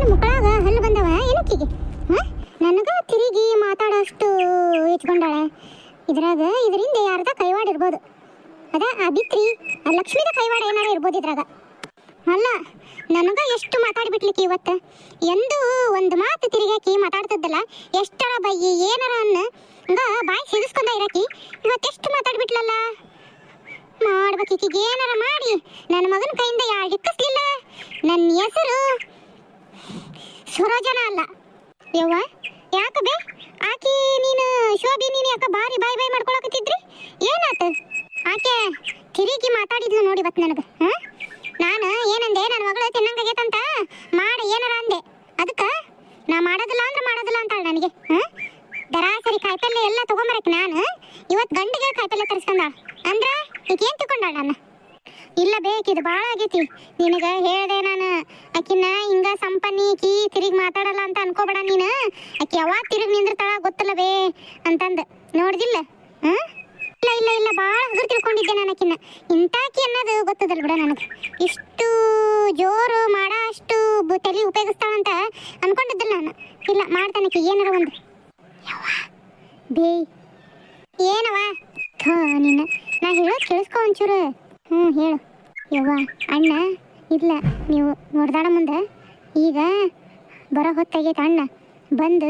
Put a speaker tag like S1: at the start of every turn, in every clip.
S1: ಮುಕ್ಕಳಾಗ ಹಲ್ಲು ಬಂದವ ಏನಕ್ಕಿಗೆ ನನಗ ತಿರುಗಿ ಮಾತಾಡೋಷ್ಟು ಇಟ್ಕೊಂಡಾಳೆ. ಇದರಿಂದ ಯಾರ್ದ ಕೈವಾಡ ಇರ್ಬೋದು. ಅದ ಆ ಬಿತ್ರಿ ಆ ಲಕ್ಷ್ಮೀದ ಕೈವಾಡ ಏನಾರ ಇರ್ಬೋದು ಇದ್ರಾಗ. ಅಲ್ಲ ನನಗ ಎಷ್ಟು ಮಾತಾಡ್ಬಿಟ್ಲಿಕ್ಕೆ ಇವತ್ತು. ಎಂದು ಒಂದು ಮಾತು ತಿರುಗಾಕಿ ಮಾತಾಡ್ತಿದ್ದಲ್ಲ, ಎಷ್ಟರ ಬೈಯಿ ಏನಾರ ಅನ್ನ ಹಂಗ ಬಾಯಿ ಸಿಗಿಸ್ಕೊಂಡ ಇರಾಕಿ ಇವತ್ತೆಷ್ಟು ಮಾತಾಡ್ಬಿಟ್ಲಲ್ಲ. ಮಾಡ್ಬೇಕೀಕಿಗೆ ಏನಾರ ಮಾಡಿ ನನ್ನ ಮಗನ ಕೈಯಿಂದ ಯಾರು ಇಕ್ಕಿಸ್ಲಿಲ್ಲ. ನನ್ನ ಹೆಸರು ಸರೋಜನ ಅಲ್ಲ. ಯವ್ವ ಯಾಕೆ ಬೇ ಆಕಿ ನೀನು ಶೋಭಿ ನೀನು ಯಾಕೆ ಬಾರಿ ಬಾಯಿ ಬಾಯಿ ಮಾಡ್ಕೊಳಕತ್ತಿದ್ರಿ? ಏನಾತ? ಆಕೆ ತಿರುಗಿ ಮಾತಾಡಿದ್ಲು ನೋಡಿ ಇವತ್ತು ನನಗೆ. ನಾನು ಏನಂದೆ, ನನ್ನ ಮಗಳು ತಿನ್ನಂಗಾಗೈತಂತ ಮಾಡಿ ಏನಾರ ಅಂದೆ. ಅದಕ್ಕೆ ನಾ ಮಾಡೋದಿಲ್ಲ ಅಂದ್ರೆ ಮಾಡೋದಿಲ್ಲ ಅಂತಾಳೆ ನನಗೆ. ದರಾಸರಿ ಕಾಯಿಪಲ್ಲೆ ಎಲ್ಲ ತೊಗೊಂಬರಕ್ಕೆ ನಾನು ಇವತ್ತು ಗಂಡಿಗೆ ಕಾಯಿಪಲ್ಲೆ ತರಿಸ್ಕೊಂಡಾಳ ಅಂದ್ರೆ ಈಗ ಏನು ತಿಳ್ಕೊಂಡಾಳ ನಾನು? ಇಲ್ಲ ಬೇಕಿದು ಭಾಳ ಆಗೈತಿ. ನಿನಗೆ ಹೇಳಿದೆ ನಾನು, ಆಕಿನ ಹಿಂಗ ಸಂಪನ್ನಿ ಕೀ ತಿರುಗಿ ಮಾತಾಡಲ್ಲ ಅಂತ ಅನ್ಕೋಬೇಡ ನೀನು. ಆಕಿ ಯಾವಾಗ ತಿರುಗಿ ನಿಂದಿರ್ತಾಳ ಗೊತ್ತಿಲ್ಲ ಬೇ ಅಂತಂದು ನೋಡ್ದಿಲ್ಲ. ಇಲ್ಲ ಇಲ್ಲ ಇಲ್ಲ ಭಾಳ ಹಗುರು ತಿಳ್ಕೊಂಡಿದ್ದೆ ನಾನು ಆಕಿನ. ಇಂತಾಕಿ ಅನ್ನೋದು ಗೊತ್ತದಲ್ಲ ಬಿಡ ನನಗೆ. ಇಷ್ಟು ಜೋರು ಮಾಡೋ ಅಷ್ಟು ತಲೆ ಉಪಯೋಗಿಸ್ತಾಳಂತ ಅನ್ಕೊಂಡಿದ್ದಿಲ್ಲ ನಾನು. ಇಲ್ಲ ಮಾಡ್ತಾನಕಿ ಏನಾರ ಒಂದು. ಬೇ ಏನವ ನಿನ್ನ ನಾ ಹೇಳೋದು ಕೇಳಿಸ್ಕೊ ಒಂಚೂರು. ಹೇಳು. ಯವ್ವ ಅಣ್ಣ ಇಲ್ಲ ನೀವು ನೋಡ್ದಾಡ ಮುಂದೆ ಈಗ ಬರೋ ಹೊತ್ತಾಗೈತೆ. ಅಣ್ಣ ಬಂದು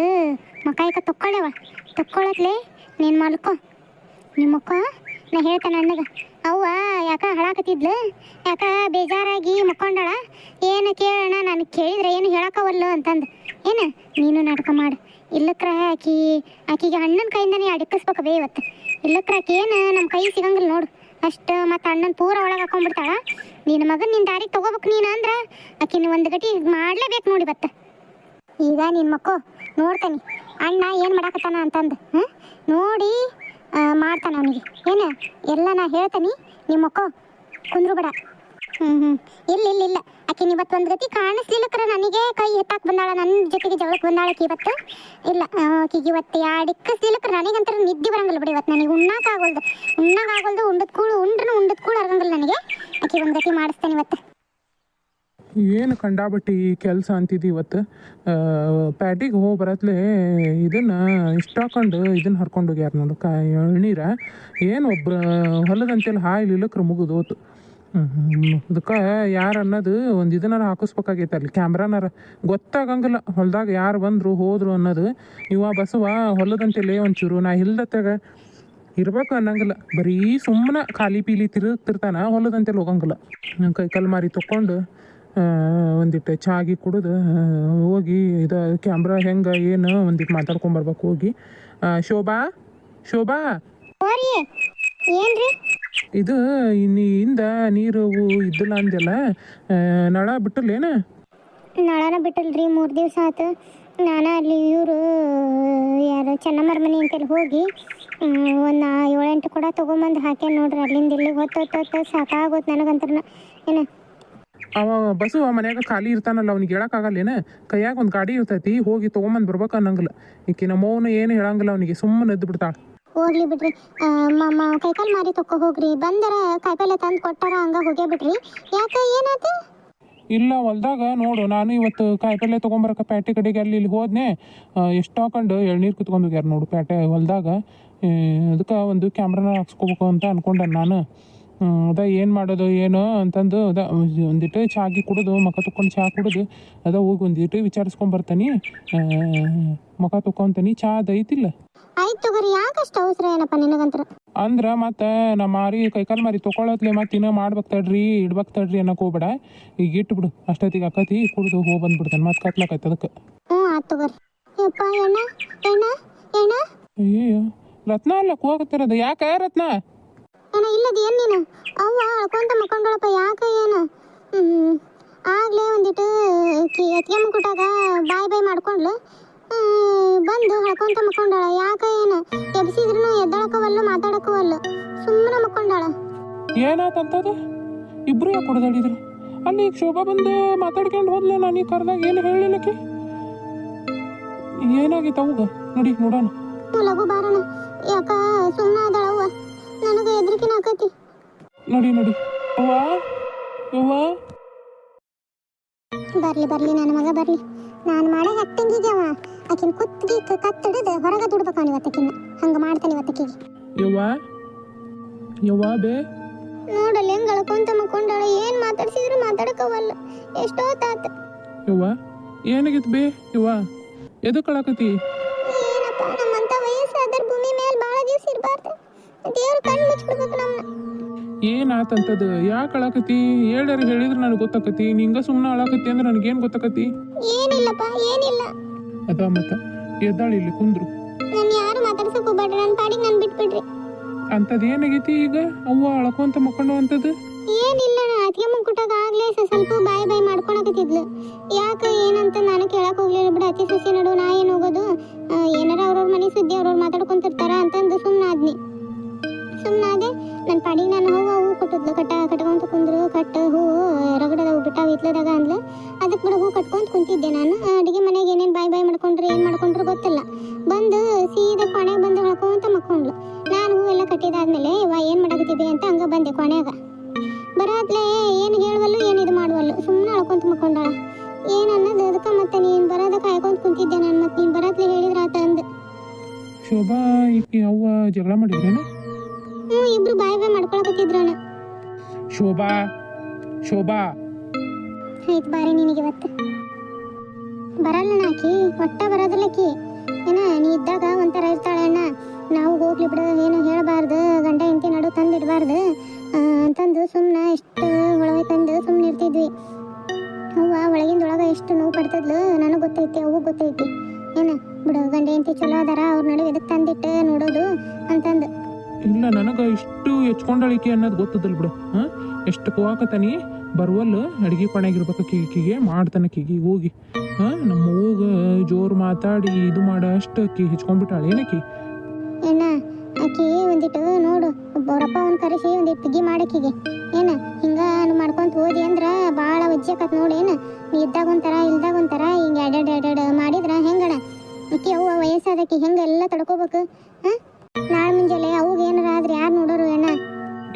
S1: ಮಕಾಯಿಕ ತೊಕ್ಕೊಳ್ಳತ್ಲೆ ನೀನು ಮಲ್ಕೊ. ನಿಮ್ಮಕ್ಕ ನಾ ಹೇಳ್ತಾನೆ ಅಣ್ಣಗ. ಅವ್ವ ಯಾಕ ಹಳಾಕತ್ತಿದ್ಲು, ಯಾಕ ಬೇಜಾರಾಗಿ ಮಕ್ಕೊಂಡಾಳ, ಏನು ಕೇಳೋಣ ನಾನು ಕೇಳಿದ್ರೆ ಏನು ಹೇಳಕ್ಕವಲ್ಲ ಅಂತಂದು. ಏನು ನೀನು ನಾಟಕ ಮಾಡು. ಇಲ್ಲಕ್ರ ಆಕಿಗೆ ಅಣ್ಣನ ಕೈಯಿಂದನೇ ಅಡಿಕ್ಕಿಸ್ಬೇಕವೇ ಇವತ್ತು. ಇಲ್ಲಕ್ರ ಆಕಿ ಏನು ನಮ್ಮ ಕೈ ಸಿಗಂಗಿಲ್ಲ ನೋಡು ಅಷ್ಟು. ಮತ್ತು ಅಣ್ಣನ ಪೂರ ಒಳಗೆ ಹಾಕೊಂಡ್ಬಿಡ್ತಾಳ. ನಿನ್ನ ಮಗನ ನಿನ್ನ ದಾರಿಗೆ ತೊಗೋಬೇಕು ನೀನು ಅಂದ್ರೆ ಆಕಿನ ಒಂದು ಗಟಿ ಮಾಡಲೇಬೇಕು ನೋಡಿ ಇವತ್ತು. ಈಗ ನಿನ್ನ ಮಕ್ಕಳು ನೋಡ್ತಾನೆ ಅಣ್ಣ ಏನು ಮಾಡಾಕತ್ತಾನ ಅಂತಂದು ನೋಡಿ ಮಾಡ್ತಾನೆ ಅವನಿಗೆ. ಏನು ಎಲ್ಲ ನಾ ಹೇಳ್ತಾನೆ, ನಿಮ್ಮ ಮಕ್ಕಳು ಕುಂದ್ರು ಬೇಡ. ಇಲ್ಲ ಇಲ್ಲ ಇಲ್ಲ ಆಕಿನ ಇವತ್ತು ಒಂದು ಗತಿ ಕಾಣಿಸ್ಲಿಲ್ಲಕ್ರ ನನಗೆ ಕೈ ಎತ್ತಾಕ್ ಬಂದಾಳ, ನನ್ನ ಜೊತೆಗೆ ಜಗಳಕ್ಕೆ ಬಂದಾಳಕ್ಕೆ ಇವತ್ತು. ಇಲ್ಲ ಆಕಿಗೆ ಇವತ್ತು ಯಾಡಿಕ್ಕಿಸ್ಲಿಲ್ಲಕ್ರ ನನಗಂತರ ನಿದ್ದೆ ಬರಂಗಿಲ್ಲ ಬಿಡಿ ಇವತ್ತು. ನನಗೆ ಉಣ್ಣಾಕಾಗಲ್ದು ಉಂಡದ ಕೂಳು ಅರ್ಗಂಗಿಲ್ಲ ನನಗೆ. ಆಕಿ ಒಂದು ಗತಿ ಮಾಡಿಸ್ತೇನೆ ಇವತ್ತು.
S2: ಏನು ಕಂಡಾಬಟ್ಟಿ ಕೆಲಸ ಅಂತಿದ್ದು ಇವತ್ತು. ಪ್ಯಾಟಿಗೆ ಹೋಗಿ ಬರತ್ಲೆ ಇದನ್ನು ಇಷ್ಟ ಹಾಕೊಂಡು ಇದನ್ನು ಹರ್ಕೊಂಡು ಹೋಗ್ಯಾರ ನೋಡು ಎಳ್ನೀರ. ಏನು ಒಬ್ರು ಹೊಲದಂತೆಲ್ಲ ಹಾಯ್ಲಿ ಇಲ್ಲಕ್ರ ಮುಗಿದು ಹೋತು. ಅದಕ್ಕೆ ಯಾರು ಅನ್ನೋದು ಒಂದು ಇದನ್ನಾರ ಹಾಕಿಸ್ಬೇಕಾಗೈತೆ ಅಲ್ಲಿ, ಕ್ಯಾಮ್ರಾನಾರ. ಗೊತ್ತಾಗಂಗಿಲ್ಲ ಹೊಲದಾಗ ಯಾರು ಬಂದರು ಹೋದರು ಅನ್ನೋದು. ಇವ ಬಸವ ಹೊಲದಂತೆಲ್ಲೇ ಒಂಚೂರು ನಾ ಇಲ್ದತ್ತಾಗ ಇರ್ಬೇಕು ಅನ್ನಂಗಿಲ್ಲ. ಬರೀ ಸುಮ್ಮನೆ ಖಾಲಿ ಪೀಲಿ ತಿರುಗ್ತಿರ್ತಾನೆ, ಹೊಲದಂತೆಲ್ಲ ಹೋಗಂಗಿಲ್ಲ. ಕೈ ಕಲ್ ಮಾರಿ ತೊಗೊಂಡು ಒಂದಿಟ್ಟು ಚಾಗಿ ಕುಡಿದು ಹೋಗಿ ಇದು ಕ್ಯಾಮ್ರಾ ಹೆಂಗೆ ಏನು ಒಂದಿಟ್ಟು ಮಾತಾಡ್ಕೊಂಬರ್ಬೇಕು ಹೋಗಿ. ಶೋಭಾ ಇದು ಇಂದ ನೀರು ಇದ್ದಿಲ್ಲ ಅಂದೆಲ್ಲ ನಳ ಬಿಟ್ಟಲ್ಲೇನು?
S1: ನಳನ ಬಿಟ್ಟಲ್ರಿ, 3 ದಿವಸ ಆಯ್ತು. ನಾನು ಅಲ್ಲಿ ಇವರು ಯಾರು ಚೆನ್ನಮ್ಮರ ಮನೆ ಅಂತೇಳಿ ಹೋಗಿ ಒಂದು 7-8 ಕೂಡ ತೊಗೊಂಬಂದು ಹಾಕ್ಯಾನ ನೋಡ್ರಿ. ಅಲ್ಲಿಂದ ಇಲ್ಲಿ ಹೊತ್ತು ಸಾಕಾಗೋದು ನನಗಂತರ. ಏನು
S2: ಅವ ಬಸ್ಸು ಮನ್ಯಾಗ ಖಾಲಿ ಇರ್ತಾನಲ್ಲ, ಅವ್ನಿಗೆ ಹೇಳಕ್ಕಾಗಲ್ಲೇನು? ಕೈಯಾಗ ಒಂದು ಗಾಡಿ ಇರ್ತೈತಿ, ಹೋಗಿ ತೊಗೊಂಬಂದು ಬರ್ಬೇಕು ಅನ್ನಂಗಿಲ್ಲ. ಈಕೆ ನಮ್ಮವನು ಏನು ಹೇಳಂಗಿಲ್ಲ ಅವನಿಗೆ, ಸುಮ್ಮನೆ ಎದ್ದು ಬಿಡ್ತಾಳೆ.
S1: ಹೋಗ್ಲಿ ಬಿಡ್ರಿ, ಕೈಕಾಲು ಮಾರಿ ತೊಕೊ ಹೋಗ್ರಿ. ಬಂದರ ಕಾಯಿಪಲ್ಲೆ ತಂದು ಕೊಟ್ಟಾರ ಹಂಗ ಹೋಗೇ ಬಿಡ್ರಿ. ಯಾಕೆ ಏನಾಯ್ತು?
S2: ಇಲ್ಲ ಹೊಲ್ದಾಗ ನೋಡು, ನಾನು ಇವತ್ತು ಕಾಯಿಪಲ್ಲೆ ತೊಗೊಂಬರಕ್ಕೆ ಪ್ಯಾಟೆ ಕಡೆಗೆ ಅಲ್ಲಿ ಇಲ್ಲಿ ಹೋದ್ನೆ. ಎಷ್ಟು ಹಾಕೊಂಡು ಎಳ್ನೀರು ಕಿತ್ಕೊಂಡು ಹೋಗ್ಯಾರ ನೋಡು ಪ್ಯಾಟೆ ಹೊಲ್ದಾಗ. ಅದಕ್ಕೆ ಒಂದು ಕ್ಯಾಮ್ರಾನ ಹಾಕ್ಸ್ಕೋಬೇಕು ಅಂತ ಅನ್ಕೊಂಡೆ ನಾನು. ಅದ ಏನು ಮಾಡೋದು ಏನು ಅಂತಂದು ಒಂದಿಟ್ಟು ಚಾಗಿ ಕುಡಿದು ಮುಖ ತೊಗೊಂಡು ಚಹಾ ಕುಡಿದು ಹೋಗಿ ಒಂದಿಟ್ಟು ವಿಚಾರಿಸ್ಕೊಂಬರ್ತಾನೆ. ಮುಖ ತೊಗೊಂತಾನೆ. ಚಹಾ ಐತಿಲ್ಲ?
S1: ಆಯ್ತು ತಗೋರಿ, ಯಾಕಷ್ಟು ಅವಸರ ಏನಪ್ಪ ನಿನಗಂತರ?
S2: ಅಂದ್ರೆ ಮತ್ತೆ ನಮ್ಮ ಮಾರಿ ಕೈಕಾಲು ಮಾರಿ ತೊಗೊಳತ್ಲೆ ಮತ್ತೆ ಇನ್ನೂ ಮಾಡ್ಬೇಕು ತಡ್ರಿ ಅನ್ನಕ್ಕೆ ಹೋಗ್ಬೇಡ. ಈಗ ಇಟ್ಬಿಡು, ಅಷ್ಟೊತ್ತಿಗೆ ಅಕ್ಕತಿ ಕುಡಿದು ಹೋಗಿ ಬಂದ್ಬಿಡ್ತಾನೆ. ಮತ್ತೆ ಕತ್ಲಾಕೈತೆ ಅದಕ್ಕೆ.
S1: ಆಯ್ತು ತಗೋರಿ. ಯಪ್ಪ ಎಣ್ಣ
S2: ಅಯ್ಯೋ ರತ್ನ ಅಲ್ಲ ಹೋಗತ್ತಿರೋದು. ಯಾಕೆ ರತ್ನ?
S1: ಇಲ್ಲದ ಏನು ನೀನು? ಅವ್ವ ಅಳ್ಕೊಂತ ಮಕ್ಕೊಂಡಳಪ್ಪ. ಯಾಕೆ ಏನು? ಆಗ್ಲೇ ಒಂದಿಟ್ಟು ಎತ್ಗೆಮ್ಮ ಕೊಟ್ಟಾಗ ಬಾಯ್ ಮಾಡ್ಕೊಂಡ್ಲು, ಬಂದು ಹಳ್ಕೊಂತ ಮಕ್ಕೊಂಡಾಳ. ಯಾಕೆ ಏನು? ಎಬ್ಸಿದ್ರು ಎದ್ದಳಕವಲ್ಲು ಮಾತಾಡಕವಲ್ಲು, ಸುಮ್ಮನೆ ಮಕ್ಕೊಂಡಾಳ.
S2: ಏನಾತಂತದ? ಇಬ್ರು ಯಾಕೆ ಕುಡ್ದಾಡಿದ್ರು? ಅಲ್ಲಿ ಈಗ ಶೋಭಾ ಬಂದು ಮಾತಾಡ್ಕೊಂಡು ಹೋದ್ಲು. ನಾನು ಈ ಕರ್ದಾಗ ಏನು ಹೇಳಿಲ್ಲಕ್ಕೆ ಏನಾಗಿತ್ತು ಅವಾಗ? ನೋಡೋಣ.
S1: ಲಘು ಬಾರಣ. ಯಾಕ ಸುಮ್ಮನೆ ಅದಾಳವ್ವ, ನನಗೆ ಹೆದರಿಕೆನ ಆಕತಿ.
S2: ನೋಡಿ ಅವ್ವ
S1: ಬರ್ಲಿ ಬರ್ಲಿ ನನ್ನ ಮಗ ಬರ್ಲಿ. ನಾನು ಮಾಡೋ ಆಕ್ಟಿಂಗಿಗೆ ಅವ ಆಕಿನ ಕುತ್ತಿಗೆ ಕತ್ತಿಡಿದು ಹೊರಗೆ ದುಡ್ಬೇಕು ಅವನು ಇವತ್ತಕ್ಕಿನ್ನ. ಹಂಗೆ ಮಾಡ್ತಾನೆ ಇವತ್ತಕ್ಕಿಗೆ.
S2: ಯವ್ವ ಬೇ
S1: ನೋಡಲ್ಲ ಹೆಂಗೆ ಅಳ್ಕೊಂತ ಮಕ್ಕೊಂಡಾಳ. ಏನು ಮಾತಾಡ್ಸಿದ್ರು ಮಾತಾಡಕವಲ್ಲ. ಎಷ್ಟೊತ್ತಾತ.
S2: ಯವ್ವ ಏನಾಗಿತ್ತು ಬೇ ಯವ್ವ ಎದಕ್ಕೆ ಅಳಕತಿ?
S1: ಏನಪ್ಪ ನಮ್ಮಂತ ವಯಸ್ಸಾದ್ರ ಭೂಮಿ ಮೇಲೆ ಭಾಳ ದಿವಸ ಇರಬಾರ್ದು. ದೇವ್ರು ಕಣ್ಣು ಮುಚ್ಚಿಬಿಡ್ಬೇಕು ನಮ್ಮನ್ನ.
S2: ಏನಾತಂತದ ಯಾಕೆ ಅಳಕತಿ? ಹೇಳ್ಯಾರ ಹೇಳಿದ್ರೆ ನನಗೆ ಗೊತ್ತಾಕತಿ. ನಿಂಗ ಸುಮ್ಮನೆ ಅಳಕತಿ ಅಂದ್ರೆ ನನಗೇನು ಗೊತ್ತಾಕತಿ?
S1: ಏನಿಲ್ಲಪ್ಪ ಏನಿಲ್ಲ.
S2: ಅದ ಮತ್ತ ಎದ್ದಾಳಿ ಇಲ್ಲಿ ಕುಂದ್ರು.
S1: ನಾನು ಯಾರು ಮಾತಾಡ್ಸಕ್ ಹೋಗ್ಬೇಡ್ರಿ. ನನ್ನ ಪಾಡಿಗೆ ನಾನು ಬಿಟ್ಬಿಡ್ರಿ.
S2: ಅಂಥದ್ದು ಏನಾಗೈತಿ ಈಗ? ಅವ್ವ ಅಳ್ಕೊಂತ ಮಕ್ಕೊಂಡು ಅಂತದ್ದು
S1: ಏನಿಲ್ಲ. ನಾ ಅತ್ತಿಗೆ ಮುಗ್ಗುಟ್ಟಾಗ ಆಗ್ಲೇ ಸ್ವಲ್ಪ ಬಾಯ್ ಮಾಡ್ಕೊಳಕತ್ತಿದ್ಲು. ಯಾಕೆ ಏನಂತ ನಾನು ಕೇಳಕ್ ಹೋಗ್ಲಿಲ್ಲ ಬಿಡು. ಅತಿ ಸಸಿ ನಡು ನಾ ಏನು ಹೋಗೋದು, ಏನಾರ ಅವ್ರವ್ರ ಮನೆ ಸುದ್ದಿ ಅವ್ರವ್ರು ಮಾತಾಡ್ಕೊಂತಿರ್ತಾರ ಅಂತಂದು ಸುಮ್ಮನಾದ್ನಿ. ನನ್ನ ಪಾಡಿಗೆ ನಾನು ಹೂವು ಕೊಟ್ಟಿದ್ಲು. ಕಟ್ಕೊಂತ ಕುಂದ್ರು. ಹೂವು ರಗಡದ ಬಿಟ್ಟಾವ ಹಿತ್ಲದಾಗ ಅಂದ್ಲು. ಅದಕ್ಕೆ ಬಿಡು ಹೂ ಕಟ್ಕೊಂತ ಕುಂತಿದ್ದೆ ನಾನು. ಅಡುಗೆ ಮನೆಗೆ ಏನೇನು ಬಾಯ್ ಮಾಡ್ಕೊಂಡ್ರು ಗೊತ್ತಿಲ್ಲ. ಬಂದು ಸೀದಾ ಕೊನೆಗೆ ಬಂದು ಹೇಳ್ಕೊಂತ ಮಕ್ಕೊಂಡ್ಲು. ನಾನು ಹೂವೆಲ್ಲ ಕಟ್ಟಿದಾದ್ಮೇಲೆ ಏನು ಮಾಡಕತ್ತಿದ್ದೆ ಅಂತ ಹಂಗೆ ಬಂದೆ. ಕೊನೆಗ ಬರಾತ್ಲೆ ಏನು ಹೇಳುವಲ್ಲು ಏನು ಇದು ಮಾಡುವಲ್ಲು. ಸುಮ್ಮನೆ ಅಳ್ಕೊಂತ ಮಕ್ಕೊಂಡಾಳ. ಏನು ಅನ್ನೋದು ಅದಕ್ಕೆ ಮತ್ತೆ ನೀನು ಬರೋದ ಕಾಯ್ಕೊಂತ ಕುಂತಿದ್ದೆ ನಾನು. ಮತ್ತೆ ನೀನು ಬರಾತ್ಲೆ ಹೇಳಿದ್ರ ಆತ ಅಂದು.
S2: ಶೋಭಾ ಈಕಿ ಅವ್ವ ಜಗಳ ಮಾಡಿದ್ರೇನು?
S1: ಇಬ್ರು ಬಾಯ್ ಮಾಡ್ಕೊಳಕತ್ತಿದ್ರಣ.
S2: ಶೋಭಾ
S1: ಆಯ್ತು ಬಾರಿ ನಿನಗೆ ಇವತ್ತು ಬರಲ್ಲ ಆಕಿ. ಒಟ್ಟ ಬರೋದಿಲ್ಲ ಆಕಿ. ನೀ ಇದ್ದಾಗ ಒಂಥರ ಇರ್ತಾಳೆ ಅಣ್ಣ. ನಾವು ಹೋಗ್ಲಿ ಬಿಡು, ಏನು ಹೇಳಬಾರ್ದು, ಗಂಡ ಹೆಂಡತಿ ನಡು ತಂದಿಡಬಾರ್ದು ಅಂತಂದು ಸುಮ್ಮನೆ ಎಷ್ಟು ಒಳಗೆ ತಂದು ಸುಮ್ಮನೆ ಇರ್ತಿದ್ವಿ. ಅವ್ವ ಒಳಗಿಂದೊಳಗೆ ಎಷ್ಟು ನೋವು ಪಡ್ತಿದ್ಲು ನನಗೆ ಗೊತ್ತೈತಿ, ಅವ್ಗೆ ಗೊತ್ತೈತಿ. ಬಿಡು ಗಂಡ ಹೆಂಡತಿ ಚಲೋ ಅದಾರ, ಅವ್ರ ನಡುವೆ ಎದಕ್ಕೆ ತಂದಿಟ್ಟು ನೋಡೋದು ಅಂತಂದು.
S2: ಇಲ್ಲ ನನಗೆ ಇಷ್ಟು ಹೆಚ್ಕೊಂಡಳಿಕೆ ಅನ್ನೋದು ಗೊತ್ತದಲ್ ಬಿಡು. ಎಷ್ಟು ಕೋವಾಕತಾನಿ ಬರುವಲ್ಲು ಅಡುಗೆ ಕೊನೆಗಿರ್ಬೇಕು. ಕಿಗೆ ಮಾಡ್ತಾನೆ ಕಿಗಿ ಹೋಗಿ ನಮ್ಮ ಹೋಗ ಜೋರು ಮಾತಾಡಿ ಇದು ಮಾಡ ಅಷ್ಟು ಅಕ್ಕಿ ಹೆಚ್ಕೊಂಡ್ಬಿಟ್ಟಾಳೆ ಏನಕ್ಕಿ.
S1: ಆಕಿ ಒಂದಿಟ್ಟು ನೋಡು ಅವರಪ್ಪ ಅವ್ನ ಕರೆಸಿ ಒಂದಿಟ್ಟು ಪಿಗಿ ಮಾಡಕ್ಕಿಗೆ. ಹಿಂಗ ಮಾಡ್ಕೊಂತ ಹೋದಿ ಅಂದ್ರ ಭಾಳ ವಜ್ಜೆ ಆಕತ್ ನೋಡಿ. ನೀ ಇದ್ದಾಗ ಒಂಥರ ಇಲ್ದಾಗ ಒಂಥರ ಹಿಂಗೆ ಎಡೆಡ್ ಮಾಡಿದ್ರ ಹೆಂಗಣ? ಆಕಿ ಅವ್ವ ವಯಸ್ಸಾದಕಿ ಹೆಂಗೆಲ್ಲ ತಡ್ಕೋಬೇಕು. ನಾಳೆ ಮುಂಜಾನೆ ಅವಾಗ ಏನಾರ ಆದ್ರೆ ಯಾರು ನೋಡೋರು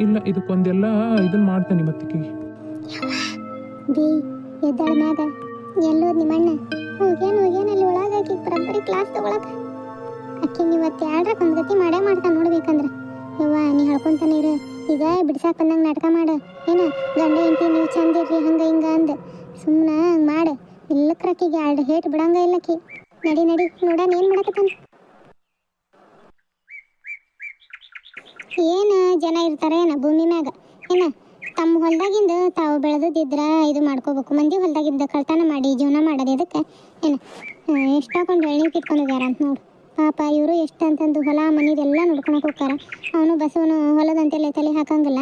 S2: ಇಲ್ಲ ಇದಕ್ಕೊಂದೆಲ್ಲ ಇದನ್ನ ಮಾಡ್ತಾನೆ ಮತ್ತೆ ಕಿಗಿ.
S1: ಬಿ ಎದ್ದಾಳ ಮ್ಯಾಗ ಎಲ್ಲೋದ್ ನಿಮ್ಮಣ್ಣ? ಹೋಗ್ಯಾನ ಅಲ್ಲಿ ಒಳಗೆ ಆಕಿ ಬರಬ್ಬರಿ ಕ್ಲಾಸ್ ತಗೊಳಕ. ಅಕ್ಕಿ ನೀವತ್ತು ಯಾಳ್ರಕ್ಕೆ ಒಂದು ಗತಿ ಮಾಡ್ತಾನೆ ನೋಡ್ಬೇಕಂದ್ರೆ. ಯವ್ವ ನೀ ಹೇಳ್ಕೊಂತಾನೆ ಇರು. ಈಗ ಬಿಡ್ಸಾಕ್ ಬಂದಂಗೆ ನಾಟಕ ಮಾಡ. ಗಂಡ ಹೆಂಡತಿ ನೀವು ಚಂದ ಇರ್ರಿ ಹಂಗೆ ಹಿಂಗೆ ಅಂದು ಸುಮ್ಮನೆ ಹಂಗೆ ಮಾಡ. ಇಲ್ಲಕ್ರಕ್ಕಿಗೆ ಹೇಟ್ ಬಿಡಂಗ ಇಲ್ಲಕ್ಕಿ. ನಡಿ ನೋಡೋಣ ಏನು ಮಾಡಕತ್ತಾನ. ಏನು ಜನ ಇರ್ತಾರೆ ಭೂಮಿ ಮ್ಯಾಗ. ತಮ್ಮ ಹೊಲ್ದಾಗಿಂದ ತಾವು ಬೆಳೆದಿದ್ರ ಇದು ಮಾಡ್ಕೋಬೇಕು. ಮಂದಿ ಹೊಲ್ದಾಗಿಂದ ಕಳ್ತನ ಮಾಡಿ ಜೀವನ ಮಾಡೋದು ಇದಕ್ಕೆ ಎಷ್ಟಾಕೊಂಡು ಎಣ್ಣೆ ಕಿತ್ಕೊಂಡಿದ್ದಾರೆ ಅಂತ ನೋಡು. ಪಾಪ ಇವರು ಎಷ್ಟು ಅಂತಂದು ಹೊಲ ಮನಿದೆಲ್ಲ ನೋಡ್ಕೊಳಕ್ಕೆ ಹೋಗ್ತಾರ. ಅವನು ಬಸವನು ಹೊಲದಂತೆಲ್ಲ ತಲೆ ಹಾಕಂಗಿಲ್ಲ.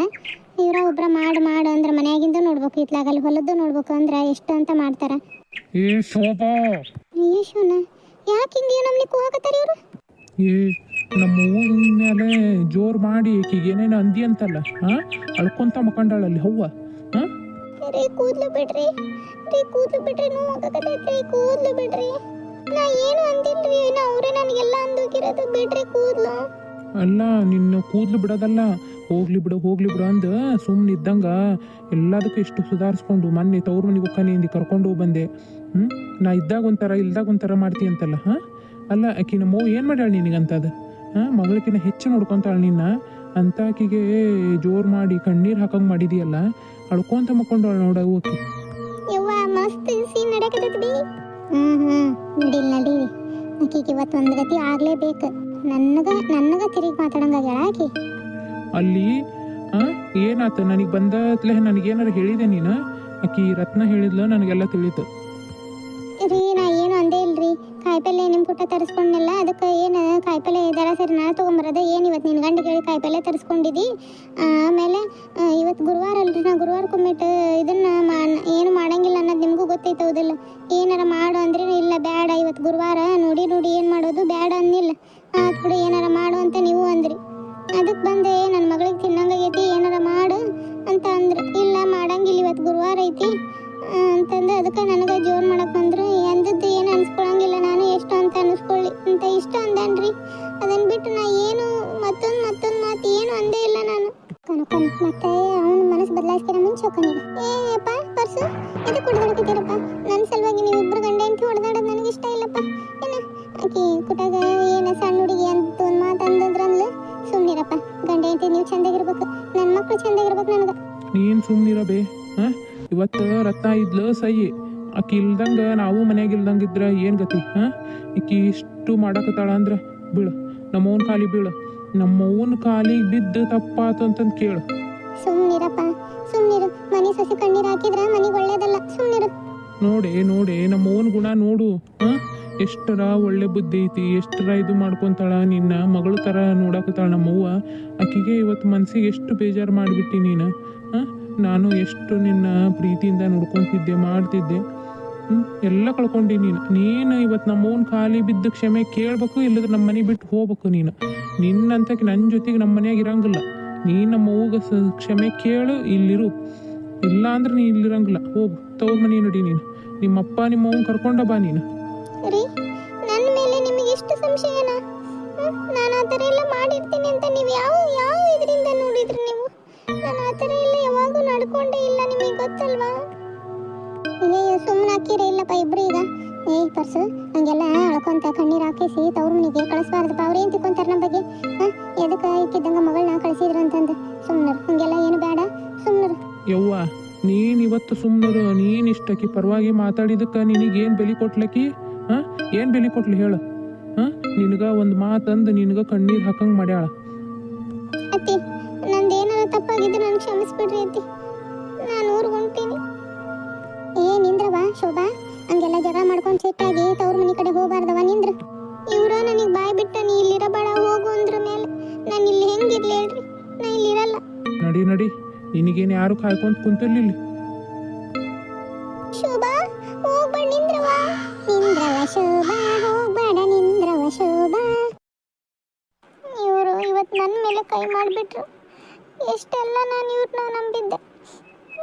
S1: ಇವರ ಒಬ್ಬರ ಮಾಡು ಅಂದ್ರೆ ಮನೆಯಾಗಿಂದ ನೋಡ್ಬೇಕು, ಇತ್ಲಾಗಲ್ಲಿ ಹೊಲದ್ದು ನೋಡ್ಬೇಕು ಅಂದ್ರೆ ಎಷ್ಟು ಅಂತ ಮಾಡ್ತಾರ. ಯೇಶುನ ಯಾಕೆ ಹಿಂಗೆ ನಮ್ಗೆ ಕೂಗಾಕತ್ತಾರ ಇವರು?
S2: ನಮ್ಮ ಊರಿನ ಮೇಲೆ ಜೋರು ಮಾಡಿ ಈಕಿಗೆ ಏನೇನು ಅಂದಿ ಅಂತಲ್ಲ ಅಳ್ಕೊಂತ ಮಕ್ಕಂಡಾಳಲ್ಲಿ ಹವ್ವ.
S1: ಕೂದ್ಲು ಬಿಡ್ರಿ ನೋವಾಗಕತ್ತೈತ್ರಿ. ಕೂದ್ಲು ಬಿಡ್ರಿ. ನಾ ಏನು ಅಂದಿಲ್ರಿ. ಅವ್ರೆ ನನಗೆಲ್ಲ ಅಂದೋಗಿರೋದು. ಬಿಡ್ರಿ ಕೂದ್ಲು.
S2: ಅಲ್ಲ ನಿನ್ನ ಕೂದ್ಲು ಬಿಡೋದಲ್ಲ. ಹೋಗ್ಲಿ ಬಿಡು ಅಂದ ಸುಮ್ಮನೆ ಇದ್ದಂಗ ಎಲ್ಲದಕ್ಕೂ ಇಷ್ಟು ಸುಧಾರಿಸ್ಕೊಂಡು ಮೊನ್ನೆ ತವ್ರ ಮನೆಗೆ ಒಕ್ಕನಿಂದ ಕರ್ಕೊಂಡು ಬಂದೆ. ನಾ ಇದ್ದಾಗ ಒಂಥರ ಇಲ್ದಾಗ ಒಂಥರ ಮಾಡ್ತಿ ಅಂತಲ್ಲ. ಅಲ್ಲ ಆಕಿ ನಮ್ಮ ಅವ್ವ ಏನು ಮಾಡ್ಯಾಳ ನಿನಗಂತದ? ಮಗಳಿಕಿನ ಹೆಚ್ಚು ನೋಡ್ಕೊಂತಾಳ ನಿನ್ನ ಅಂತ ಆಕಿಗೆ ಜೋರು ಮಾಡಿ ಕಣ್ಣೀರು ಹಾಕಂಗೆ ಮಾಡಿದೀಯಲ್ಲ. ಅಳ್ಕೊಂತ ಮಕ್ಕೊಂಡಾಳ ನೋಡ ಆಕಿ.
S1: ಮಸ್ತ್ ಸೀನ್ ನಡೆಯಕತ್ತೈತಿ ಬಿ. ನಡೀರಿ ಆಕಿಗೆ ಇವತ್ತು ಒಂದು ಗತಿ ಆಗ್ಲೇಬೇಕು. ನನಗ ತಿರುಗಿ ಮಾತಾಡಂಗಾಗ್ಯಾಳ ಆಕಿ.
S2: ಅಲ್ಲಿ ಏನಾತ ನನಗೆ ಬಂದತ್ಲೆ ನನಗೇನಾರ ಹೇಳಿದೆ ನೀನು? ಆಕಿ ರತ್ನ ಹೇಳಿದ್ಲು ನನಗೆಲ್ಲ ತಿಳಿತು
S1: ರೀ. ನಾ ಏನು ಅಂದೇ ಇಲ್ರಿ. ಕಾಯಿಪಲ್ಲೆ ನಿಮ್ಮ ಪುಟ್ಟ ತರಿಸ್ಕೊಂಡಲ್ಲ, ಅದಕ್ಕೆ ಏನು ಕಾಯಿಪಲ್ಲೆ ಇದಾರ ಸರಿ ನಾ ತೊಗೊಂಬರೋದು. ಏನು ಇವತ್ತು ನಿನ್ನ ಗಂಡ ಹೇಳಿ ಕಾಯಿಪಲ್ಲೆ ತರಿಸ್ಕೊಂಡಿದ್ದಿ. ಆಮೇಲೆ ಇವತ್ತು ಗುರುವಾರ ಅಲ್ರಿ. ನಾ ಗುರುವಾರಕ್ಕೊಮ್ಮಿಟ್ಟು ಇದನ್ನ ಏನು ಮಾಡಂಗಿಲ್ಲ ಅನ್ನೋದು ನಿಮಗೂ ಗೊತ್ತೈತೆ ಹೌದಿಲ್ಲ? ಏನಾರ ಮಾಡು ಅಂದ್ರೆ ಇಲ್ಲ ಬೇಡ, ಇವತ್ತು ಗುರುವಾರ ನೋಡಿ ಏನು ಮಾಡೋದು ಬೇಡ ಅನ್ನಿಲ್ಲ. ಆತ್ ಬಿಡು ಏನಾರ ಮಾಡು ಅಂತ ನೀವು ಅಂದ್ರಿ. ಅದಕ್ಕೆ ಬಂದೆ ನನ್ನ ಮಗಳಿಗೆ ತಿನ್ನಂಗಾಗೈತಿ ಏನಾರ ಮಾಡು ಅಂತ ಅಂದ್ರು. ಇಲ್ಲ ಮಾಡಂಗಿಲ್ಲ ಇವತ್ತು ಗುರುವಾರ ಐತಿ ಅಂತಂದು ಅದಕ್ಕೆ ನನಗೆ ಜೋರು ಮಾಡಕ್ಕೆ ಬಂದರು. ಎಂದದ್ದು ಏನು ಅನ್ಸ್ಕೊಳಂಗಿಲ್ಲ ನಾನು, ಎಷ್ಟು ಅಂತ ಅನಿಸ್ಕೊಳ್ಳಿ ಅಂತ ಇಷ್ಟ ಅಂದನ್ರಿ. ಅದನ್ನು ಬಿಟ್ಟು ನಾ ಏನು ಮತ್ತೊಂದು ಮಾತು ಏನು ಅಂದೇ ಇಲ್ಲ ನಾನು. ಕನಕನ್ ಮತ್ತೆ ಅವನ ಮನಸ್ಸು ಬದಲಾಯಿಸ್ಕಿರ ಮುಂಚೆ ಹೋಗ್ಕೊಂಡಿಲ್ಲ. ಏಪ್ಪ ಪರ್ಸು ಇದು ಕುಡ್ದಾಡ್ತಿದ್ದೀರಪ್ಪ. ಕುಟಾಗ ಏನ ಸಣ್ಣ ಹುಡುಗಿ ಅಂತ ಒಂದು ಮಾತು ಅಂದಂದ್ರನ್ಲ ಸುಮ್ಮನಿರಪ್ಪ. ಗಂಡ ಹೆಂಡತಿ ನೀವು ಚಂದಾಗಿರ್ಬೇಕು, ನನ್ನ ಮಕ್ಕಳು ಚಂದಾಗಿರ್ಬೇಕು. ನನಗೆ
S2: ನೀನು ಸುಮ್ಮನಿರಬೇ. ಹಾಂ, ಇವತ್ತು ರತ್ನ ಇದ್ಲು ಸೈ, ಆಕಿ ಇಲ್ದಂಗ ನಾವು ಮನ್ಯಾಗ ಇಲ್ದಂಗೆ ಇದ್ರೆ ಏನು ಗತಿ? ಹಾಂ, ಈಕಿ ಇಷ್ಟು ಮಾಡಕತ್ತಾಳ ಅಂದ್ರೆ ಬೀಳು, ನಮ್ಮವನ ಕಾಲಿಗೆ ಬೀಳು. ನಮ್ಮವನ ಕಾಲಿಗೆ ಬಿದ್ದು ತಪ್ಪಾತು ಅಂತಂದು ಕೇಳು.
S1: ಸುಮ್ಮನಿರಪ್ಪ, ಸುಮ್ಮನಿರು. ಮನೆ ಸಸಿ ಕಣ್ಣೀರು ಹಾಕಿದ್ರೆ ಮನೆಗೆ ಒಳ್ಳೇದಲ್ಲ, ಸುಮ್ಮನಿರು.
S2: ನೋಡೆ ನಮ್ಮವನ ಗುಣ ನೋಡು. ಹಾಂ, ಎಷ್ಟರ ಒಳ್ಳೆ ಬುದ್ಧಿ ಐತಿ, ಎಷ್ಟರ ಇದು ಮಾಡ್ಕೊತಾಳ, ನಿನ್ನ ಮಗಳ ಥರ ನೋಡಕತ್ತಾಳ ನಮ್ಮವ್ವ. ಆಕಿಗೆ ಇವತ್ತು ಮನ್ಸಿಗೆ ಎಷ್ಟು ಬೇಜಾರು ಮಾಡಿಬಿಟ್ಟು ನೀನು. ಹಾಂ, ನಾನು ಎಷ್ಟು ನಿನ್ನ ಪ್ರೀತಿಯಿಂದ ನೋಡ್ಕೊತಿದ್ದೆ, ಮಾಡ್ತಿದ್ದೆ. ಎಲ್ಲ ಕಳ್ಕೊಂಡಿ ನೀನು ಇವತ್ತು ನಮ್ಮವನ ಖಾಲಿ ಬಿದ್ದು ಕ್ಷಮೆ ಕೇಳಬೇಕು, ಇಲ್ಲದ್ರೆ ನಮ್ಮ ಮನೆ ಬಿಟ್ಟು ಹೋಗ್ಬೇಕು. ನಿನ್ನಂತಕ್ಕೆ ನನ್ನ ಜೊತೆಗೆ ನಮ್ಮ ಮನೆಯಾಗ ಇರಂಗಿಲ್ಲ. ನೀನು ನಮ್ಮ ಅವ್ಗೆ ಕ್ಷಮೆ ಕೇಳು, ಇಲ್ಲಿರು. ಇಲ್ಲ ಅಂದ್ರೆ ನೀನು ಇಲ್ಲಿರಂಗಿಲ್ಲ. ಹೋಗು, ತವ್ರ ಮನೆ ನಡಿ. ನಿಮ್ಮಪ್ಪ ನಿಮ್ಮ ಅವ್ನ ಕರ್ಕೊಂಡ ಬಾ ನೀನು.
S1: ರೀ, ನನ್ನ ಮೇಲೆ ನಿಮಗೆ ಎಷ್ಟು ಸಂಶಯನಾ? ನಾನು ಆ ಥರ ಎಲ್ಲ ಮಾಡಿರ್ತೀನಿ ಅಂತ ನೀವು ಯಾವ ಇದರಿಂದ ನೋಡಿದ್ರಿ? ನೀವು ನಾನು ಆ ಥರ ಎಲ್ಲ ಯಾವಾಗೂ ನಡ್ಕೊಂಡೇ ಇಲ್ಲ, ನಿಮಗೆ ಗೊತ್ತಲ್ವಾ? ಅಯ್ಯೋ, ಸುಮ್ಮನೆ ಹಾಕಿರೇ ಇಲ್ಲಪ್ಪ ಇಬ್ರು. ಈಗ ಪರ್ಸು ಹಂಗೆಲ್ಲ ಅಳ್ಕೊಂತ ಕಣ್ಣೀರು ಹಾಕಿಸಿ ತವ್ರ ಮನೆಗೆ ಕಳಿಸ್ಬಾರ್ದಪ್ಪ. ಅವ್ರೇನು ತಿಳ್ಕೊಂತಾರೆ ನಮ್ಮ ಬಗ್ಗೆ? ಎದಕ್ಕೆ ಇಕ್ಕಿದ್ದಂಗ ಮಗಳನ್ನ ಕಳಿಸಿದ್ರು ಅಂತಂದು ಸುಮ್ಮನರು. ಹಂಗೆಲ್ಲ ಏನು ಬೇಡ, ಸುಮ್ಮನರು.
S2: ಯವ್ವ, ನೀನು ಇವತ್ತು ಸುಮ್ಮನರು. ನೀನು ಇಷ್ಟಕ್ಕೆ ಪರವಾಗಿ ಮಾತಾಡಿದಕ್ಕೆ ನಿನಗೇನು ಬೆಲೆ ಕೊಟ್ಲಕ್ಕಿ? ಹಾಂ, ಏನು ಬೆಲೆ ಕೊಟ್ಲಿ ಹೇಳು? ಹಾಂ, ನಿನಗೆ ಒಂದು ಮಾತಂದು ನಿನಗೆ ಕಣ್ಣೀರು ಹಾಕಂಗೆ ಮಾಡ್ಯಾಳ.
S1: ಅತ್ತಿ, ನಂದೇನಾರ ತಪ್ಪಾಗಿದ್ದು ನನಗೆ ಕ್ಷಮಿಸ್ಬಿಡ್ರಿ ಅತ್ತಿ. ನಾನು ಊರಿಗೆ ಹೊಂಟೀನಿ. ನಿಂದ್ರವ ಶೋಭಾ, ಹಂಗೆಲ್ಲ ಜಗಳ ಮಾಡ್ಕೊಂಡು ಸಿಟ್ಟಾಗಿ ತವ್ರ ಮನೆ ಕಡೆ ಹೋಗಬಾರ್ದವ. ನಿಂದ್ರ. ಇವ್ರ ನನಗೆ ಬಾಯ್ ಬಿಟ್ಟ ನೀ ಇಲ್ಲಿರಬೇಡ ಹೋಗು ಅಂದ್ರ ಮೇಲೆ ನಾನು ಇಲ್ಲಿ ಹೆಂಗಿರ್ಲಿ ಹೇಳ್ರಿ? ನಾ ಇಲ್ಲಿರಲ್ಲ.
S2: ನಡಿ, ನಿನಗೇನು ಯಾರು ಕಾಯ್ಕೊಂತ ಕುಂತಿರ್ಲಿಲ್ಲ.
S1: ಶೋಭಾ, ಹೋಗ್ಬೇಡ. ನಿಂದ್ರವ ಶೋಭಾ, ಹೋಗ್ಬೇಡ. ನಿಂದ್ರವ ಶೋಭಾ. ಇವರು ಇವತ್ತು ನನ್ನ ಮೇಲೆ ಕೈ ಮಾಡಿಬಿಟ್ರು. ಎಷ್ಟೆಲ್ಲ ನಾನು ಇವ್ರನ್ನ ನಂಬಿದ್ದೆ.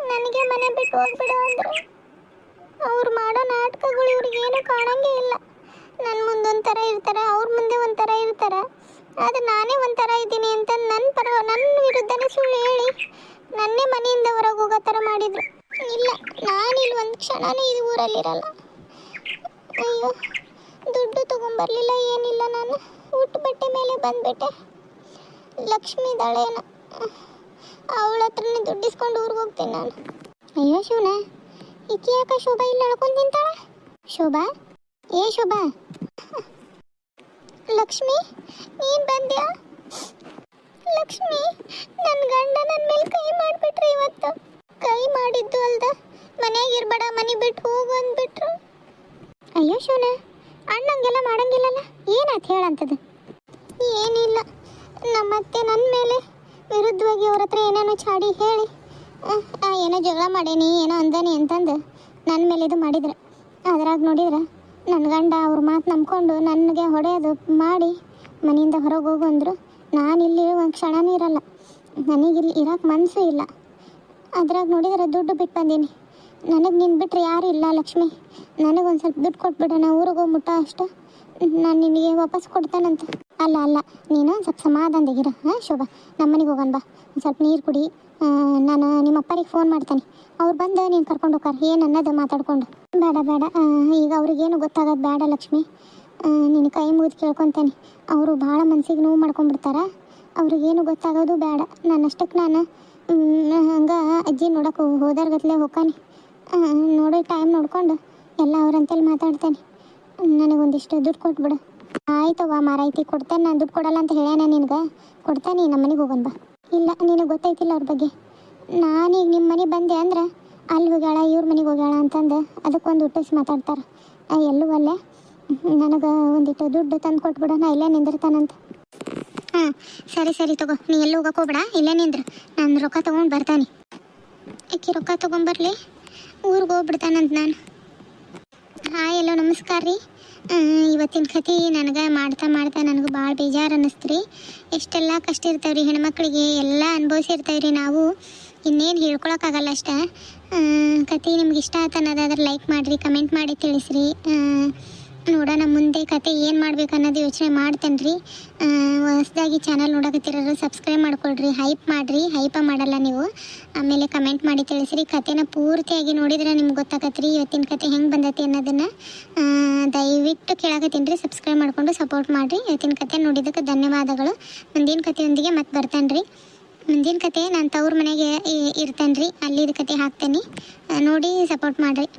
S1: ನನಗೆ ಮನೆ ಬಿಟ್ಟು ಹೋಗ್ಬಿಡು ಅಂದರು. ಅವ್ರು ಮಾಡೋ ನಾಟಕಗಳು ಇವ್ರಿಗೇನು ಕಾಣಂಗೇ ಇಲ್ಲ. ನನ್ನ ಮುಂದೆ ಒಂಥರ ಇರ್ತಾರೆ, ಅವ್ರ ಮುಂದೆ ಒಂಥರ ಇರ್ತಾರೆ. ಆದರೆ ನಾನೇ ಒಂಥರ ಇದ್ದೀನಿ ಅಂತ ನನ್ನ ವಿರುದ್ಧನೇ ಸುಳ್ಳು ಹೇಳಿ ನನ್ನೇ ಮನೆಯಿಂದ ಹೊರಗೆ ಹೋಗೋ ಥರ ಮಾಡಿದರು. ಇಲ್ಲ, ನಾನಿಲ್ಲಿ ಒಂದು ಕ್ಷಣನೇ ಇದು ಊರಲ್ಲಿರಲ್ಲ. ಅಯ್ಯೋ, ದುಡ್ಡು ತೊಗೊಂಬರ್ಲಿಲ್ಲ, ಏನಿಲ್ಲ. ನಾನು ಊಟ ಬಟ್ಟೆ ಮೇಲೆ ಬಂದುಬಿಟ್ಟೆ. ಲಕ್ಷ್ಮಿ ಇದ್ದಾಳೇನ, ಅವಳ ಹತ್ರನೇ ದುಡ್ಡಿಸ್ಕೊಂಡು ಊರಿಗೆ ಹೋಗ್ತೀನಿ ನಾನು. ಅಯ್ಯೋ ಶಿವನ, ಈಕೆ ಯಾಕೆ ಶೋಭಾ ಇಲ್ಲಿ ಅಳ್ಕೊಂಡು ನಿಂತಾಳ? ಶೋಭಾ, ಶೋಭಾ. ಲಕ್ಷ್ಮಿ, ನೀನು ಬಂದ್ಯಾ? ಲಕ್ಷ್ಮಿ, ನನ್ನ ಗಂಡ ನನ್ನ ಮೇಲೆ ಕೈ ಮಾಡಿಬಿಟ್ರು ಇವತ್ತು. ಕೈ ಮಾಡಿದ್ದು ಅಲ್ದ ಮನೆಯಾಗ ಇರ್ಬೇಡ, ಮನೆ ಬಿಟ್ಟು ಹೋಗು ಅಂದ್ಬಿಟ್ರು. ಅಯ್ಯೋ ಶಿವನ, ಅಣ್ಣಂಗೆಲ್ಲ ಮಾಡಂಗಿಲ್ಲಲ್ಲ. ಏನಾಯ್ತು ಹೇಳಂತದ್ದು? ಏನಿಲ್ಲ, ನಮ್ಮತ್ತೆ ನನ್ನ ಮೇಲೆ ವಿರುದ್ಧವಾಗಿ ಅವ್ರ ಹತ್ರ ಏನೇನೋ ಚಾಡಿ ಹೇಳಿ ಏನೋ ಜಗಳ ಮಾಡೇನಿ, ಏನೋ ಅಂದಾನಿ ಅಂತಂದು ನನ್ನ ಮೇಲೆ ಇದು ಮಾಡಿದ್ರೆ. ಅದ್ರಾಗ ನೋಡಿದ್ರೆ ನನ್ನ ಗಂಡ ಅವ್ರ ಮಾತು ನಂಬ್ಕೊಂಡು ನನಗೆ ಹೊಡೆಯೋದು ಮಾಡಿ ಮನೆಯಿಂದ ಹೊರಗೆ ಹೋಗು ಅಂದರು. ನಾನಿಲ್ಲಿ ಒಂದು ಕ್ಷಣನೂ ಇರಲ್ಲ, ನನಗಿಲ್ಲಿ ಇರೋಕ್ಕೆ ಮನಸ್ಸು ಇಲ್ಲ. ಅದ್ರಾಗ ನೋಡಿದ್ರೆ ದುಡ್ಡು ಬಿಟ್ಟು ಬಂದೀನಿ. ನನಗೆ ನಿನ್ನ ಬಿಟ್ಟರೆ ಯಾರು ಇಲ್ಲ ಲಕ್ಷ್ಮಿ. ನನಗೊಂದು ಸ್ವಲ್ಪ ದುಡ್ಡು ಕೊಟ್ಬಿಡು, ನಾ ಊರಿಗೆ ಹೋಗ್ಬಿಟ್ಟ ಅಷ್ಟು ನಾನು ನಿನಗೆ ವಾಪಸ್ ಕೊಡ್ತಾನಂತ. ಅಲ್ಲ, ನೀನು ಸ್ವಲ್ಪ ಸಮಾಧಾನದಾಗಿರ. ಶೋಭಾ, ನಮ್ಮ ಮನೆಗೆ ಹೋಗೋಣ ಬಾ. ಒಂದು ಸ್ವಲ್ಪ ನೀರು ಕುಡಿ. ನಾನು ನಿಮ್ಮ ಅಪ್ಪರಿಗೆ ಫೋನ್ ಮಾಡ್ತೇನೆ, ಅವ್ರು ಬಂದು ನೀನು ಕರ್ಕೊಂಡು ಹೋಗಾರ. ಏನು ಅನ್ನೋದು ಮಾತಾಡ್ಕೊಂಡು. ಬೇಡ, ಈಗ ಅವ್ರಿಗೇನು ಗೊತ್ತಾಗೋದು ಬೇಡ ಲಕ್ಷ್ಮಿ. ನಿನ್ನ ಕೈ ಮುಗಿದು ಕೇಳ್ಕೊತೇನೆ. ಅವರು ಭಾಳ ಮನಸ್ಸಿಗೆ ನೋವು ಮಾಡ್ಕೊಂಡ್ಬಿಡ್ತಾರೆ. ಅವ್ರಿಗೇನು ಗೊತ್ತಾಗೋದು ಬೇಡ. ನಾನಷ್ಟಕ್ಕೆ ನಾನು ಹಂಗೆ ಅಜ್ಜಿ ನೋಡೋಕೆ ಹೋದಾರ್ಗತ್ಲೆ ಹೋಗ್ತಾನೆ. ನೋಡೋ ಟೈಮ್ ನೋಡ್ಕೊಂಡು ಎಲ್ಲ ಅವ್ರಂತೇಳಿ ಮಾತಾಡ್ತೇನೆ. ನನಗೊಂದಿಷ್ಟು ದುಡ್ಡು ಕೊಟ್ಬಿಡು. ಆಯ್ತವ್ವ ಮಾರಾಯ್ತಿ, ಕೊಡ್ತೇನೆ. ನಾನು ದುಡ್ಡು ಕೊಡಲ್ಲ ಅಂತ ಹೇಳ್ಯಾನ ನಿನಗೆ. ಕೊಡ್ತೇನೆ, ನಮ್ಮ ಮನೆಗೆ ಹೋಗೋಣ ಬಾ. ಇಲ್ಲ, ನಿನಗೆ ಗೊತ್ತೈತಿಲ್ಲ ಅವ್ರ ಬಗ್ಗೆ. ನಾನೀಗ ನಿಮ್ಮ ಮನೆಗೆ ಬಂದೆ ಅಂದ್ರೆ ಅಲ್ಲಿ ಹೋಗ್ಯಾಳ, ಇವ್ರ ಮನೆಗೆ ಹೋಗ್ಯಾಳ ಅಂತಂದು ಅದಕ್ಕೊಂದು ಹುಟ್ಟಿಸಿ ಮಾತಾಡ್ತಾರೆ. ಎಲ್ಲೂ ಅಲ್ಲೇ ನನಗೆ ಒಂದಿಟ್ಟು ದುಡ್ಡು ತಂದು ಕೊಟ್ಬಿಡು, ನಾ ಇಲ್ಲೇ ನಿಂದಿರ್ತಾನಂತ. ಹಾಂ, ಸರಿ ತಗೋ. ನೀ ಎಲ್ಲೂ ಹೋಗಕ್ಕೆ ಹೋಗ್ಬೇಡ, ಇಲ್ಲೇ ನಿಂದ್ರು. ನಾನು ರೊಕ್ಕ ತೊಗೊಂಡು ಬರ್ತಾನೆ. ಏಕೆ ರೊಕ್ಕ ತೊಗೊಂಬರ್ಲಿ, ಊರಿಗೆ ಹೋಗ್ಬಿಡ್ತಾನಂತ ನಾನು. ಹಾಯ್, ಎಲ್ಲೋ ನಮಸ್ಕಾರ ರೀ. ಇವತ್ತಿನ ಕತೆ ನನಗೆ ಮಾಡ್ತಾ ನನಗೆ ಭಾಳ ಬೇಜಾರು ಅನ್ನಿಸ್ತು ರೀ. ಎಷ್ಟೆಲ್ಲ ಕಷ್ಟ ಇರ್ತಾವ್ರಿ ಹೆಣ್ಮಕ್ಳಿಗೆ, ಎಲ್ಲ ಅನುಭವಿಸಿರ್ತಾವೆ ರೀ ನಾವು. ಇನ್ನೇನು ಹೇಳ್ಕೊಳಕ್ಕಾಗಲ್ಲ ಅಷ್ಟೇ. ಕತೆ ನಿಮ್ಗೆ ಇಷ್ಟ ಆಯ್ತು ಅನ್ನೋದಾದ್ರೆ ಲೈಕ್ ಮಾಡಿರಿ, ಕಮೆಂಟ್ ಮಾಡಿ ತಿಳಿಸ್ರಿ. ನೋಡೋಣ ಮುಂದೆ ಕತೆ ಏನು ಮಾಡ್ಬೇಕು ಅನ್ನೋದು ಯೋಚನೆ ಮಾಡ್ತೇನೆ ರೀ. ಹೊಸದಾಗಿ ಚಾನಲ್ ನೋಡಕತ್ತಿರೋರು ಸಬ್ಸ್ಕ್ರೈಬ್ ಮಾಡ್ಕೊಳ್ರಿ, ಹೈಪ್ ಮಾಡಿರಿ. ಹೈಪ ಮಾಡಲ್ಲ ನೀವು. ಆಮೇಲೆ ಕಮೆಂಟ್ ಮಾಡಿ ತಿಳಿಸ್ರಿ. ಕತೆನ ಪೂರ್ತಿಯಾಗಿ ನೋಡಿದ್ರೆ ನಿಮ್ಗೆ ಗೊತ್ತಾಗತ್ತೆ ಇವತ್ತಿನ ಕತೆ ಹೆಂಗೆ ಬಂದೈತಿ ಅನ್ನೋದನ್ನು. ದಯವಿಟ್ಟು ಕೇಳಾಕತ್ತೀನಿ ರೀ, ಸಬ್ಸ್ಕ್ರೈಬ್ ಮಾಡಿಕೊಂಡು ಸಪೋರ್ಟ್ ಮಾಡಿರಿ. ಇವತ್ತಿನ ಕತೆ ನೋಡಿದ್ದಕ್ಕೆ ಧನ್ಯವಾದಗಳು. ಮುಂದಿನ ಕತೆಯೊಂದಿಗೆ ಮತ್ತೆ ಬರ್ತಾನೆ ರೀ. ಮುಂದಿನ ಕತೆ ನಾನು ತವ್ರ ಮನೆಗೆ ಇರ್ತೇನೆ ರೀ, ಅಲ್ಲಿದ ಕತೆ ಹಾಕ್ತೇನೆ. ನೋಡಿ ಸಪೋರ್ಟ್ ಮಾಡಿರಿ.